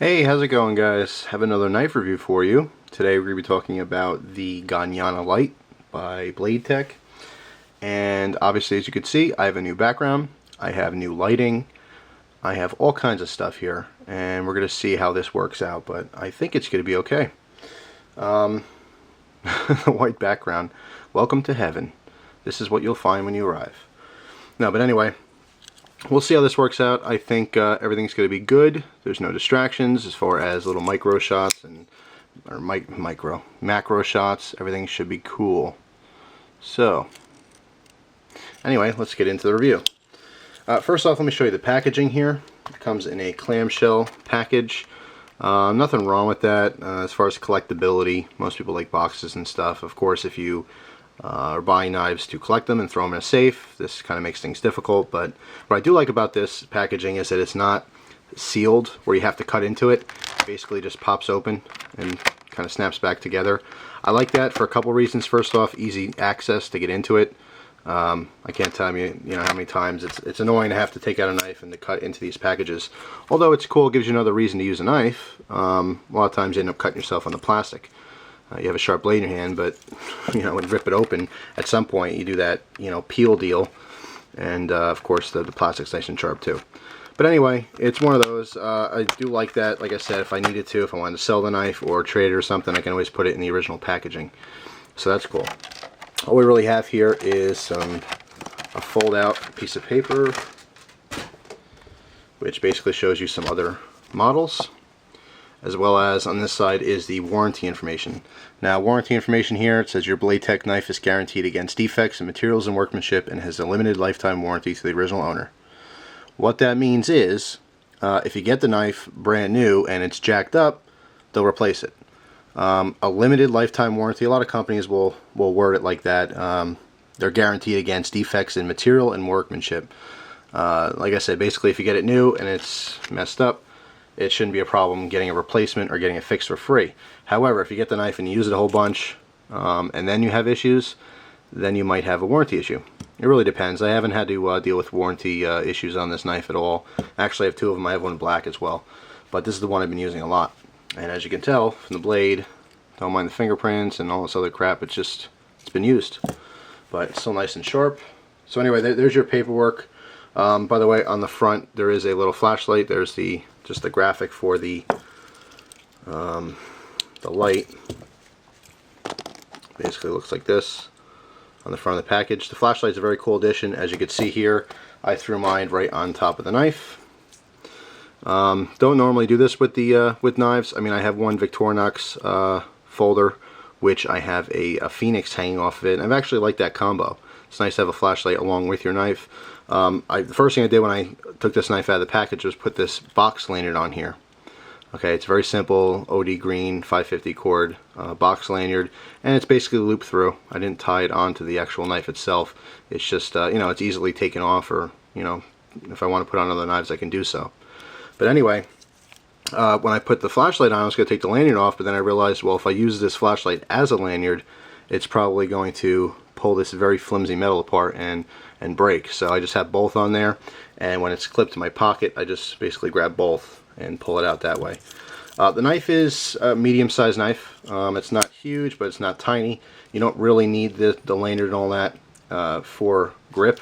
Hey, how's it going, guys? Have another knife review for you. Today we're going to be talking about the Ganyana-Lite by BladeTech. And obviously, as you can see, I have a new background, I have new lighting, I have all kinds of stuff here, and we're going to see how this works out, but I think it's going to be okay. The white background. Welcome to heaven. This is what you'll find when you arrive. No, but anyway, we'll see how this works out. I think everything's going to be good. There's no distractions as far as little micro shots or macro shots. Everything should be cool. So, anyway, let's get into the review. First off, let me show you the packaging here. It comes in a clamshell package. Nothing wrong with that as far as collectability. Most people like boxes and stuff. Of course, if you are buying knives to collect them and throw them in a safe, this kind of makes things difficult. But what I do like about this packaging is that it's not sealed where you have to cut into it. It basically just pops open and kind of snaps back together. I like that for a couple reasons. First off, easy access to get into it. I can't tell you, how many times it's annoying to have to take out a knife and to cut into these packages. Although it's cool, it gives you another reason to use a knife. A lot of times you end up cutting yourself on the plastic. You have a sharp blade in your hand, but when you rip it open, at some point you do that peel deal, and of course the plastic's nice and sharp too. But anyway, it's one of those. I do like that. Like I said, if I needed to, if I wanted to sell the knife or trade it or something, I can always put it in the original packaging. So that's cool. All we really have here is a fold-out piece of paper, which basically shows you some other models, as well as on this side is the warranty information. Now, warranty information here, it says your BladeTech knife is guaranteed against defects in materials and workmanship and has a limited lifetime warranty to the original owner. What that means is, if you get the knife brand new and it's jacked up, they'll replace it. A limited lifetime warranty, a lot of companies will word it like that. They're guaranteed against defects in material and workmanship. Like I said, basically if you get it new and it's messed up, it shouldn't be a problem getting a replacement or getting it fixed for free. However, if you get the knife and you use it a whole bunch and then you have issues, then you might have a warranty issue. It really depends. I haven't had to deal with warranty issues on this knife at all. Actually, I have two of them. I have one black as well. But this is the one I've been using a lot. And as you can tell from the blade, don't mind the fingerprints and all this other crap, it's been used. But it's still nice and sharp. So anyway, there's your paperwork. By the way, on the front there is a little flashlight. There's just the graphic for the light. Basically looks like this on the front of the package. The flashlight's a very cool addition. As you can see here, I threw mine right on top of the knife. Don't normally do this with the with knives. I mean, I have one Victorinox folder, which I have a Phoenix hanging off of it. And I've actually liked that combo. It's nice to have a flashlight along with your knife. The first thing I did when I took this knife out of the package was put this box lanyard on here. Okay, it's very simple, OD green 550 cord box lanyard, and it's basically looped through. I didn't tie it onto the actual knife itself. It's just it's easily taken off, or if I want to put on other knives I can do so. But anyway, when I put the flashlight on, I was going to take the lanyard off, but then I realized, well, if I use this flashlight as a lanyard, it's probably going to pull this very flimsy metal apart and break. So I just have both on there, and when it's clipped to my pocket, I just basically grab both and pull it out that way. The knife is a medium-sized knife. It's not huge, but it's not tiny. You don't really need the lanyard and all that for grip.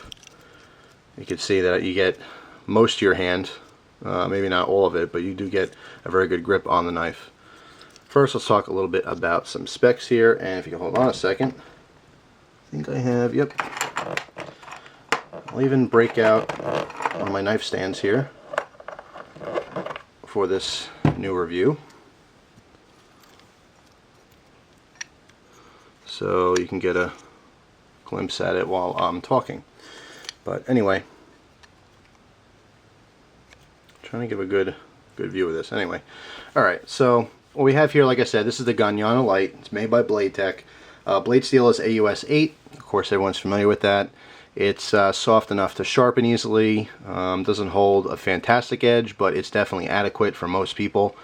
You can see that you get most of your hand, maybe not all of it, but you do get a very good grip on the knife. First, let's talk a little bit about some specs here, and if you can hold on a second, I think I have, yep. I'll even break out one of my knife stands here for this new review, so you can get a glimpse at it while I'm talking. But anyway, trying to give a good view of this. Anyway, alright, so what we have here, like I said, this is the Ganyana-Lite. It's made by BladeTech. Blade steel is AUS 8. Of course, everyone's familiar with that. It's soft enough to sharpen easily. Doesn't hold a fantastic edge, but it's definitely adequate for most people.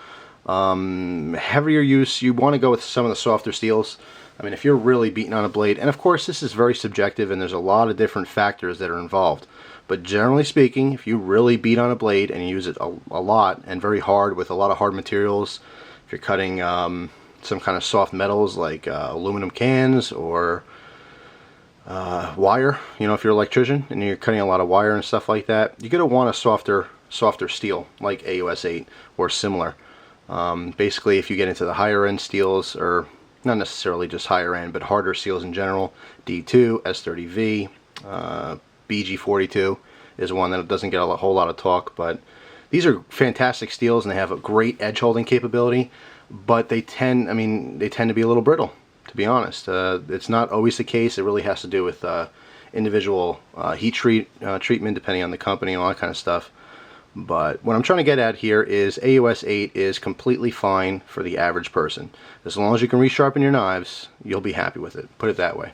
Heavier use, you want to go with some of the softer steels. I mean, if you're really beating on a blade, and of course this is very subjective and there's a lot of different factors that are involved. But generally speaking, if you really beat on a blade and you use it a lot and very hard with a lot of hard materials, if you're cutting some kind of soft metals like aluminum cans or wire, you know, if you're an electrician and you're cutting a lot of wire and stuff like that, you're going to want a softer steel like AUS 8 or similar. Basically, if you get into the higher end steels, or not necessarily just higher end, but harder steels in general, D2, S30V, BG42 is one that doesn't get a whole lot of talk, but these are fantastic steels and they have a great edge holding capability, but they tend to be a little brittle, to be honest. It's not always the case. It really has to do with individual heat treatment depending on the company and all that kind of stuff. But what I'm trying to get at here is AUS 8 is completely fine for the average person. As long as you can resharpen your knives, you'll be happy with it. Put it that way.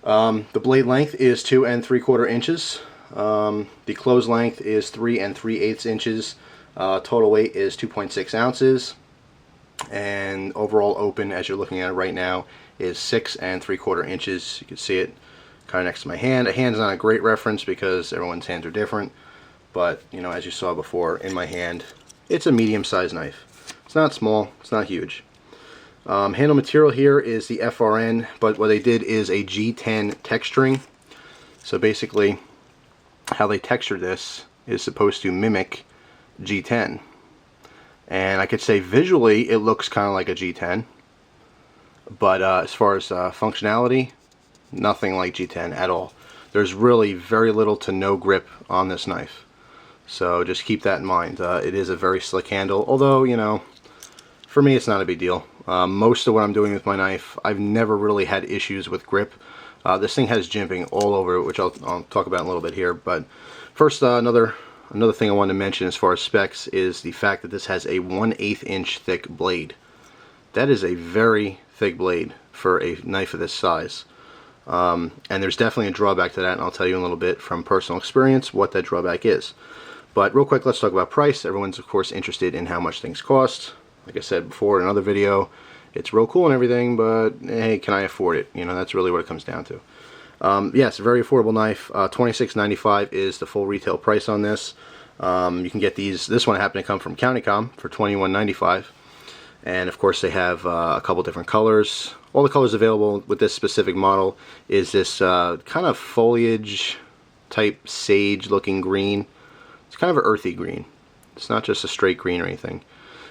The blade length is 2 3/4 inches. The close length is 3 3/8 inches. Total weight is 2.6 ounces. And overall open, as you're looking at it right now, is 6 3/4 inches. You can see it kind of next to my hand. A hand's not a great reference because everyone's hands are different. But, you know, as you saw before, in my hand, it's a medium-sized knife. It's not small, it's not huge. Handle material here is the FRN, but what they did is a G10 texturing. So basically, how they textured this is supposed to mimic G10. And I could say visually, it looks kind of like a G10. But as far as functionality, nothing like G10 at all. There's really very little to no grip on this knife. So just keep that in mind. It is a very slick handle, although, you know, for me it's not a big deal. Most of what I'm doing with my knife, I've never really had issues with grip. This thing has jimping all over it, which I'll talk about in a little bit here. But first, another thing I wanted to mention as far as specs is the fact that this has a 1/8 inch thick blade. That is a very thick blade for a knife of this size. And there's definitely a drawback to that, and I'll tell you in a little bit from personal experience what that drawback is. But real quick, let's talk about price. Everyone's of course interested in how much things cost. Like I said before in another video, it's real cool and everything, but hey, can I afford it? You know, that's really what it comes down to. Yes, a very affordable knife. $26.95 is the full retail price on this. You can get these. This one happened to come from Countycom for $21.95, and of course they have a couple different colors. All the colors available with this specific model is this kind of foliage type sage looking green. It's kind of an earthy green. It's not just a straight green or anything,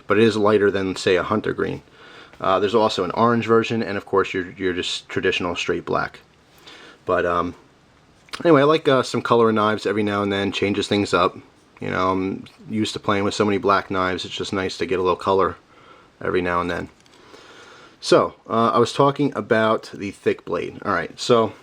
but it is lighter than, say, a hunter green. There's also an orange version, and of course your just traditional straight black. But anyway, I like some color in knives every now and then. Changes things up. You know, I'm used to playing with so many black knives. It's just nice to get a little color every now and then. So I was talking about the thick blade. All right, so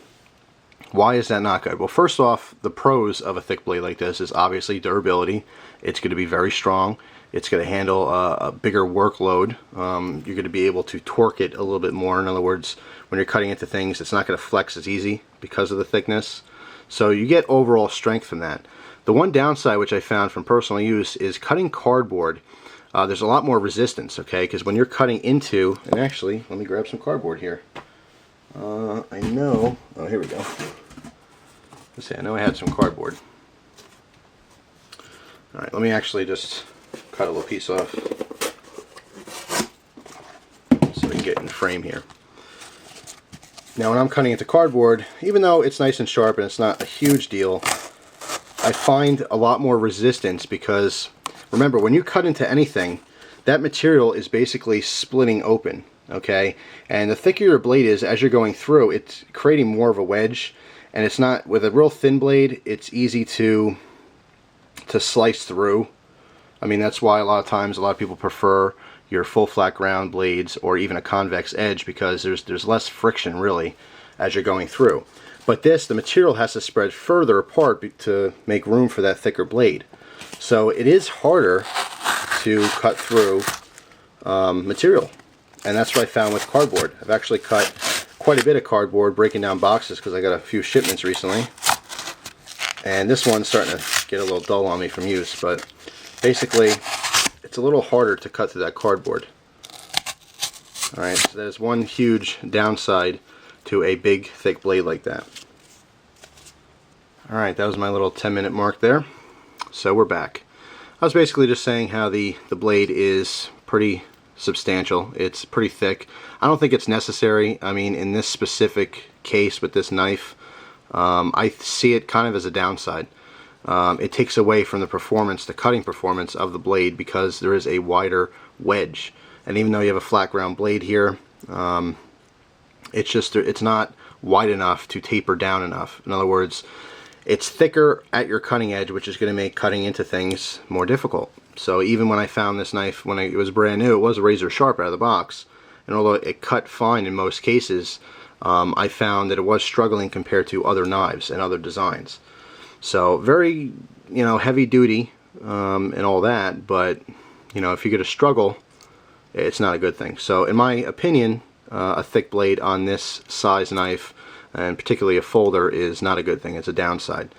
why is that not good? Well, first off, the pros of a thick blade like this is obviously durability. It's going to be very strong. It's going to handle a bigger workload. You're going to be able to torque it a little bit more. In other words, when you're cutting into things, it's not going to flex as easy because of the thickness. So you get overall strength from that. The one downside, which I found from personal use, is cutting cardboard. There's a lot more resistance, okay? Because when you're cutting into, and actually, let me grab some cardboard here. I know, oh, here we go. Let's see, I know I had some cardboard. Alright, let me actually just cut a little piece off so we can get in the frame here. Now when I'm cutting into cardboard, even though it's nice and sharp and it's not a huge deal, I find a lot more resistance because, remember, when you cut into anything, that material is basically splitting open, okay? And the thicker your blade is as you're going through, it's creating more of a wedge, and it's not, with a real thin blade, it's easy to slice through. I mean, that's why a lot of times a lot of people prefer your full flat ground blades or even a convex edge, because there's less friction really as you're going through. But this, the material has to spread further apart to make room for that thicker blade. So it is harder to cut through material, and that's what I found with cardboard. I've actually cut quite a bit of cardboard breaking down boxes because I got a few shipments recently, and this one's starting to get a little dull on me from use, but basically it's a little harder to cut through that cardboard. Alright, so there's one huge downside to a big thick blade like that. Alright, that was my little 10-minute mark there. So we're back. I was basically just saying how the blade is pretty substantial. It's pretty thick. I don't think it's necessary. I mean, in this specific case with this knife, I see it kind of as a downside. It takes away from the performance, the cutting performance of the blade, because there is a wider wedge. And even though you have a flat ground blade here, it's not wide enough to taper down enough. In other words, it's thicker at your cutting edge, which is going to make cutting into things more difficult. So even when I found this knife, when it was brand new, it was razor sharp out of the box. And although it cut fine in most cases, I found that it was struggling compared to other knives and other designs. So very, heavy duty and all that, but if you're going to struggle, it's not a good thing. So in my opinion, a thick blade on this size knife, and particularly a folder, is not a good thing. It's a downside.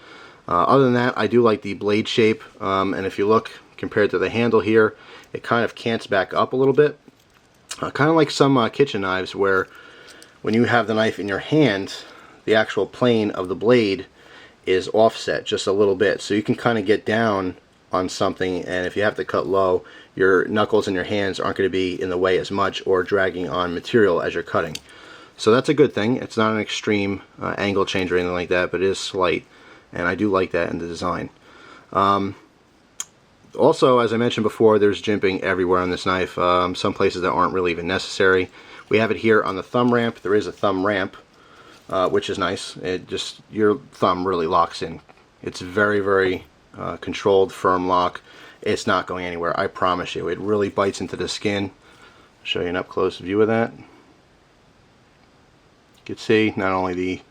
Other than that, I do like the blade shape, and if you look compared to the handle here, it kind of cants back up a little bit, kind of like some kitchen knives, where when you have the knife in your hand, the actual plane of the blade is offset just a little bit, so you can kind of get down on something, and if you have to cut low, your knuckles and your hands aren't going to be in the way as much or dragging on material as you're cutting. So that's a good thing. It's not an extreme angle change or anything like that, but it is slight, and I do like that in the design. Also, as I mentioned before, there's jimping everywhere on this knife, some places that aren't really even necessary. We have it here on the thumb ramp. There is a thumb ramp, which is nice. Your thumb really locks in. It's very, very controlled, firm lock. It's not going anywhere, I promise you. It really bites into the skin. I'll show you an up-close view of that. You can see not only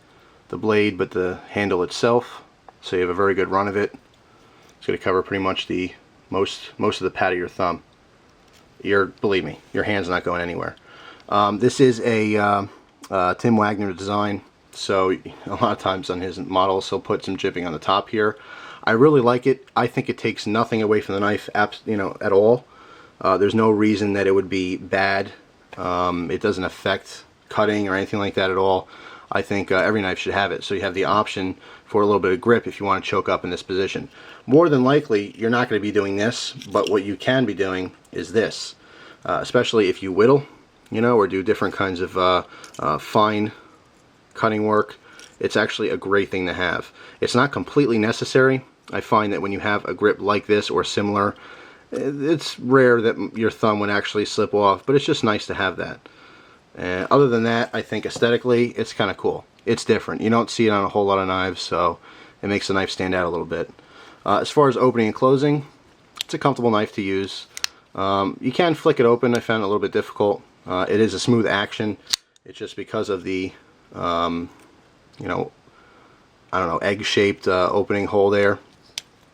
the blade, but the handle itself. So you have a very good run of it. It's going to cover pretty much the most of the pad of your thumb. Believe me, your hand's not going anywhere. This is a Tim Wagner design, so a lot of times on his models he'll put some jimping on the top here. I really like it. I think it takes nothing away from the knife, at all. There's no reason that it would be bad. It doesn't affect cutting or anything like that at all. I think every knife should have it, so you have the option for a little bit of grip if you want to choke up in this position. More than likely, you're not going to be doing this, but what you can be doing is this, especially if you whittle, or do different kinds of fine cutting work. It's actually a great thing to have. It's not completely necessary. I find that when you have a grip like this or similar, it's rare that your thumb would actually slip off, but it's just nice to have that. Other than that, I think aesthetically, it's kind of cool. It's different. You don't see it on a whole lot of knives, so it makes the knife stand out a little bit. As far as opening and closing, it's a comfortable knife to use. You can flick it open. I found it a little bit difficult. It is a smooth action. It's just because of the, I don't know, egg-shaped opening hole there.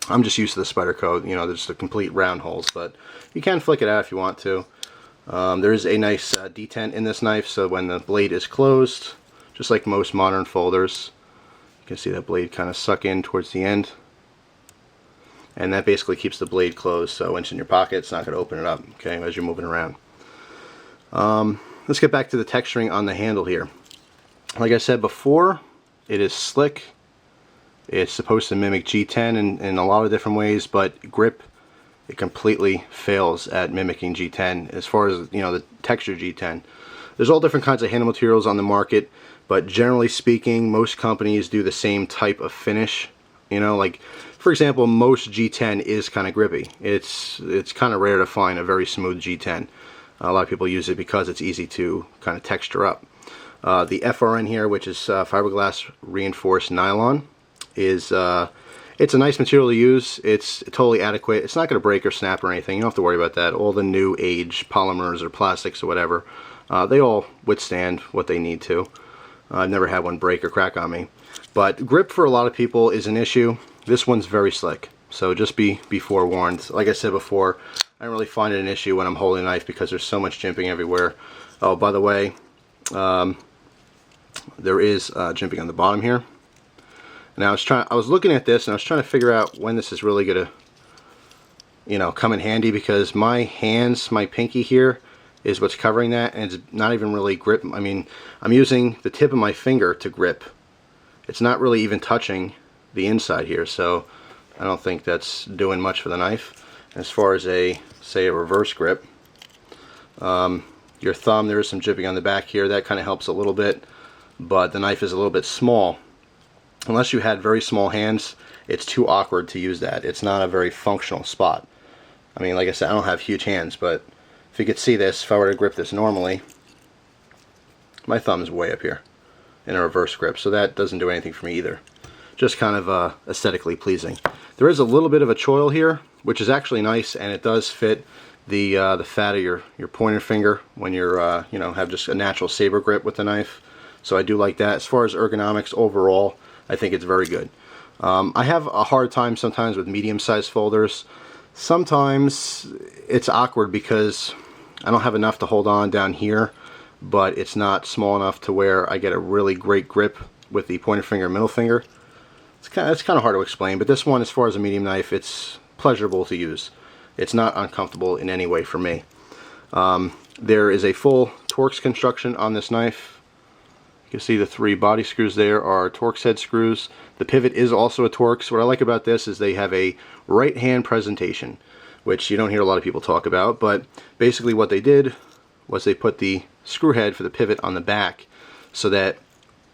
I'm just used to the Spyderco, there's the complete round holes, but you can flick it out if you want to. There is a nice detent in this knife, so when the blade is closed, just like most modern folders, you can see that blade kind of suck in towards the end, and that basically keeps the blade closed, so once in your pocket, it's not going to open it up, okay, as you're moving around. Let's get back to the texturing on the handle here. Like I said before, it is slick. It's supposed to mimic G10 in a lot of different ways, but grip, it completely fails at mimicking G10 as far as, the texture G10. There's all different kinds of handle materials on the market, but generally speaking, most companies do the same type of finish. Like, for example, most G10 is kind of grippy. It's kind of rare to find a very smooth G10. A lot of people use it because it's easy to kind of texture up. The FRN here, which is fiberglass reinforced nylon, is it's a nice material to use. It's totally adequate. It's not going to break or snap or anything. You don't have to worry about that. All the new age polymers or plastics or whatever, they all withstand what they need to. I've never had one break or crack on me. But grip for a lot of people is an issue. This one's very slick, so just be forewarned. Like I said before, I don't really find it an issue when I'm holding a knife because there's so much jimping everywhere. Oh, by the way, there is jimping on the bottom here. Now I was looking at this and I was trying to figure out when this is really gonna, come in handy, because my hands, my pinky here, is what's covering that, and it's not even really grip. I'm using the tip of my finger to grip. It's not really even touching the inside here, so I don't think that's doing much for the knife. As far as say a reverse grip, your thumb, there is some jipping on the back here. That kind of helps a little bit, but the knife is a little bit small. Unless you had very small hands, it's too awkward to use that. It's not a very functional spot. I mean, like I said, I don't have huge hands, but if you could see this, if I were to grip this normally, my thumb is way up here in a reverse grip, so that doesn't do anything for me either. Just kind of aesthetically pleasing. There is a little bit of a choil here, which is actually nice, and it does fit the fat of your pointer finger when you're you know, have just a natural saber grip with the knife. So I do like that. As far as ergonomics overall, I think it's very good. I have a hard time sometimes with medium-sized folders. Sometimes it's awkward because I don't have enough to hold on down here, but it's not small enough to where I get a really great grip with the pointer finger and middle finger. It's kind of hard to explain, but this one, as far as a medium knife, it's pleasurable to use. It's not uncomfortable in any way for me. There is a full Torx construction on this knife. You can see the 3 body screws there are Torx head screws. The pivot is also a Torx. What I like about this is they have a right hand presentation, which you don't hear a lot of people talk about, but basically what they did was they put the screw head for the pivot on the back so that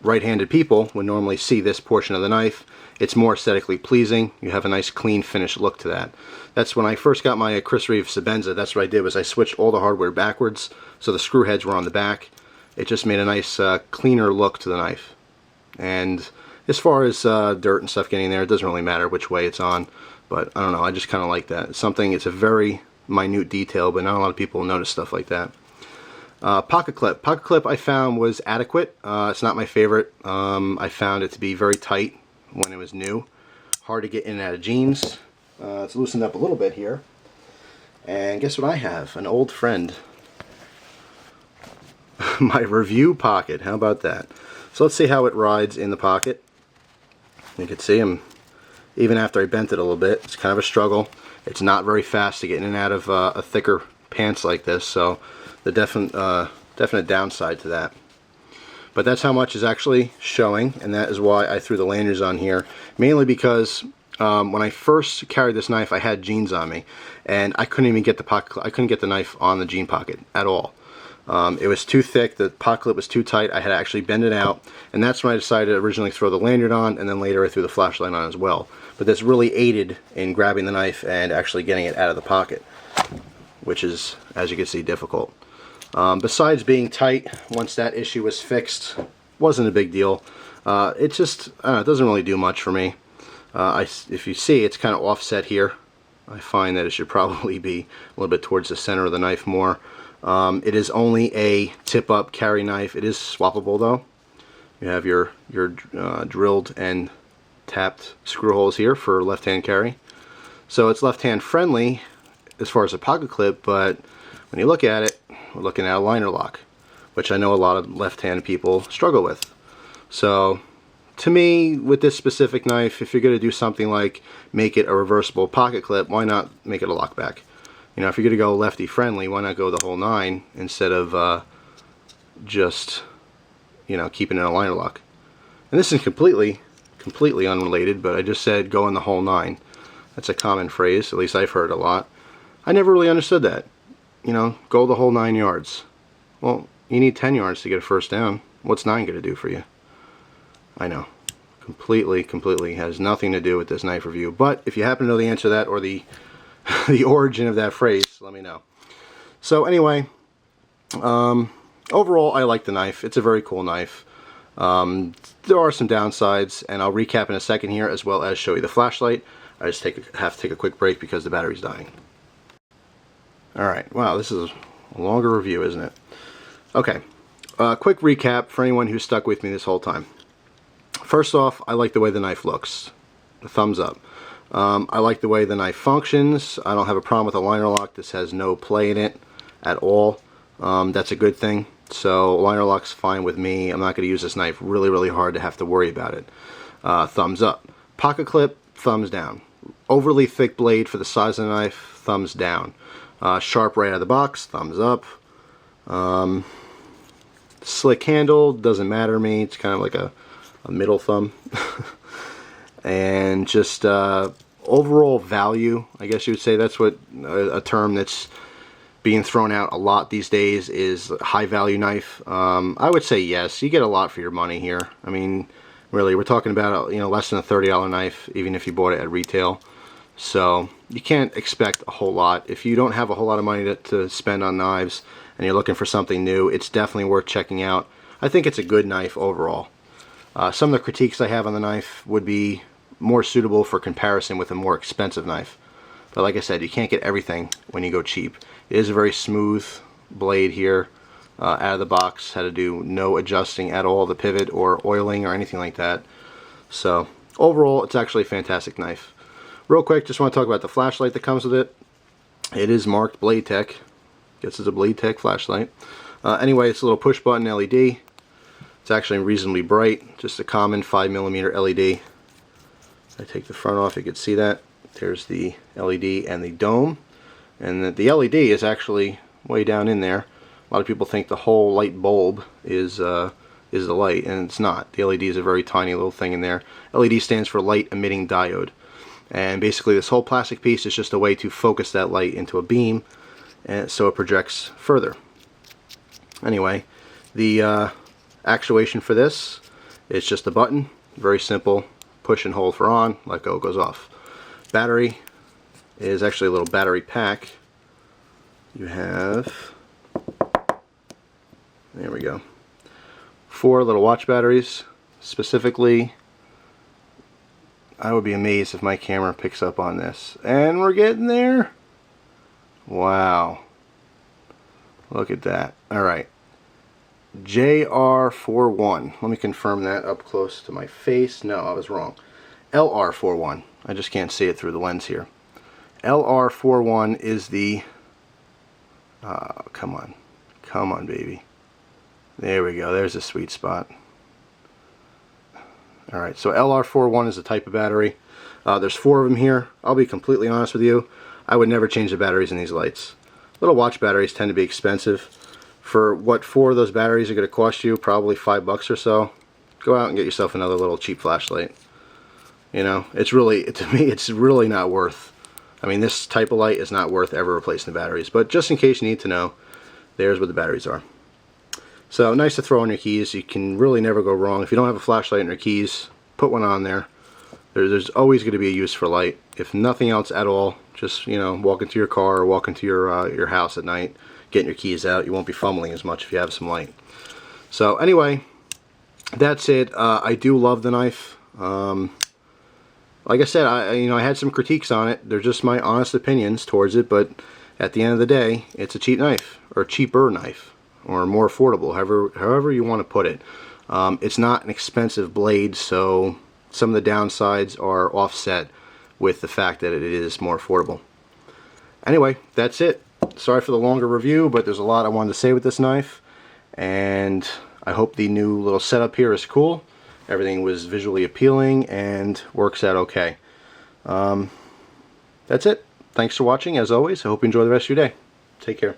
right-handed people would normally see this portion of the knife. It's more aesthetically pleasing. You have a nice clean finished look to that. That's when I first got my Chris Reeve Sebenza. That's what I did, was I switched all the hardware backwards so the screw heads were on the back. It just made a nice cleaner look to the knife. And as far as dirt and stuff getting there, it doesn't really matter which way it's on, but I don't know, I just kind of like that. It's a very minute detail, but not a lot of people notice stuff like that. Pocket clip. Pocket clip I found was adequate. It's not my favorite. I found it to be very tight when it was new. Hard to get in and out of jeans. It's loosened up a little bit here. And guess what I have? An old friend. My review pocket. How about that? So let's see how it rides in the pocket. You can see him, even after I bent it a little bit, it's kind of a struggle. It's not very fast to get in and out of a thicker pants like this, so the definite downside to that. But that's how much is actually showing, and that is why I threw the lanyards on here, mainly because when I first carried this knife I had jeans on me, and I couldn't even get the pocket. I couldn't get the knife on the jean pocket at all. It was too thick, the pocket clip was too tight, I had to actually bend it out, and that's when I decided to originally throw the lanyard on, and then later I threw the flashlight on as well. But this really aided in grabbing the knife and actually getting it out of the pocket, which is, as you can see, difficult. Besides being tight, once that issue was fixed, wasn't a big deal. It just, I don't know, it doesn't really do much for me. If you see, it's kind of offset here. I find that it should probably be a little bit towards the center of the knife more. It is only a tip-up carry knife. It is swappable though. You have your drilled and tapped screw holes here for left-hand carry. So it's left-hand friendly as far as a pocket clip, but when you look at it, we're looking at a liner lock, which I know a lot of left-handed people struggle with. So to me, with this specific knife, if you're going to do something like make it a reversible pocket clip, why not make it a lockback? You know, if you're going to go lefty friendly, why not go the whole 9 instead of just, you know, keeping it in a liner lock? And this is completely unrelated, but I just said go in the whole 9. That's a common phrase, at least I've heard a lot. I never really understood that. You know, go the whole 9 yards. Well, you need 10 yards to get a first down. What's 9 going to do for you? I know. Completely has nothing to do with this knife review. But if you happen to know the answer to that, or the the origin of that phrase, let me know. So anyway, overall I like the knife. It's a very cool knife. There are some downsides, and I'll recap in a second here, as well as show you the flashlight. I just have to take a quick break because the battery's dying. Alright, wow, this is a longer review, isn't it? Okay, quick recap for anyone who's stuck with me this whole time. First off, I like the way the knife looks. A thumbs up. I like the way the knife functions. I don't have a problem with a liner lock. This has no play in it at all. That's a good thing. So liner lock's fine with me. I'm not going to use this knife really hard to have to worry about it. Thumbs up. Pocket clip, thumbs down. Overly thick blade for the size of the knife, thumbs down. Sharp right out of the box, thumbs up. Slick handle, doesn't matter to me. It's kind of like a middle thumb. and just overall value, I guess you would say. That's what a term that's being thrown out a lot these days is high value knife. I would say yes, you get a lot for your money here. I mean, really, we're talking about less than a $30 knife, even if you bought it at retail. So you can't expect a whole lot. If you don't have a whole lot of money to spend on knives and you're looking for something new, it's definitely worth checking out. I think it's a good knife overall. Some of the critiques I have on the knife would be more suitable for comparison with a more expensive knife. But like I said, you can't get everything when you go cheap. It is a very smooth blade here out of the box. Had to do no adjusting at all, the pivot or oiling or anything like that. So overall, it's actually a fantastic knife. Real quick, just want to talk about the flashlight that comes with it. It is marked BladeTech. Guess it's a BladeTech flashlight. Anyway, it's a little push button LED. It's actually reasonably bright, just a common 5mm LED. I take the front off, you can see that. There's the LED and the dome. And the LED is actually way down in there. A lot of people think the whole light bulb is the light, and it's not. The LED is a very tiny little thing in there. LED stands for light emitting diode. And basically this whole plastic piece is just a way to focus that light into a beam, and so it projects further. Anyway, the actuation for this is just a button, very simple. Push and hold for on, let go, goes off. Battery is actually a little battery pack. You have, there we go, 4 little watch batteries. Specifically, I would be amazed if my camera picks up on this. And we're getting there. Wow. Look at that. Alright. JR41. Let me confirm that up close to my face. No, I was wrong. LR41. I just can't see it through the lens here. LR41 is the... come on. Come on, baby. There we go. There's a sweet spot. Alright, so LR41 is the type of battery. There's 4 of them here. I'll be completely honest with you. I would never change the batteries in these lights. Little watch batteries tend to be expensive. For what 4 of those batteries are going to cost you, probably $5 or so, go out and get yourself another little cheap flashlight. You know, it's really, to me, it's really not worth. I mean, this type of light is not worth ever replacing the batteries. But just in case you need to know, there's what the batteries are. So nice to throw on your keys. You can really never go wrong. If you don't have a flashlight in your keys, put one on there. There's always going to be a use for light. If nothing else at all, just walk into your car or walk into your house at night, getting your keys out. You won't be fumbling as much if you have some light. So anyway, that's it. I do love the knife. Like I said, I had some critiques on it. They're just my honest opinions towards it. But at the end of the day, it's a cheap knife, or a cheaper knife, or more affordable, however you want to put it. It's not an expensive blade, so some of the downsides are offset with the fact that it is more affordable. Anyway, that's it. Sorry for the longer review, but there's a lot I wanted to say with this knife, and I hope the new little setup here is cool. Everything was visually appealing and works out okay. That's it. Thanks for watching, as always. I hope you enjoy the rest of your day. Take care.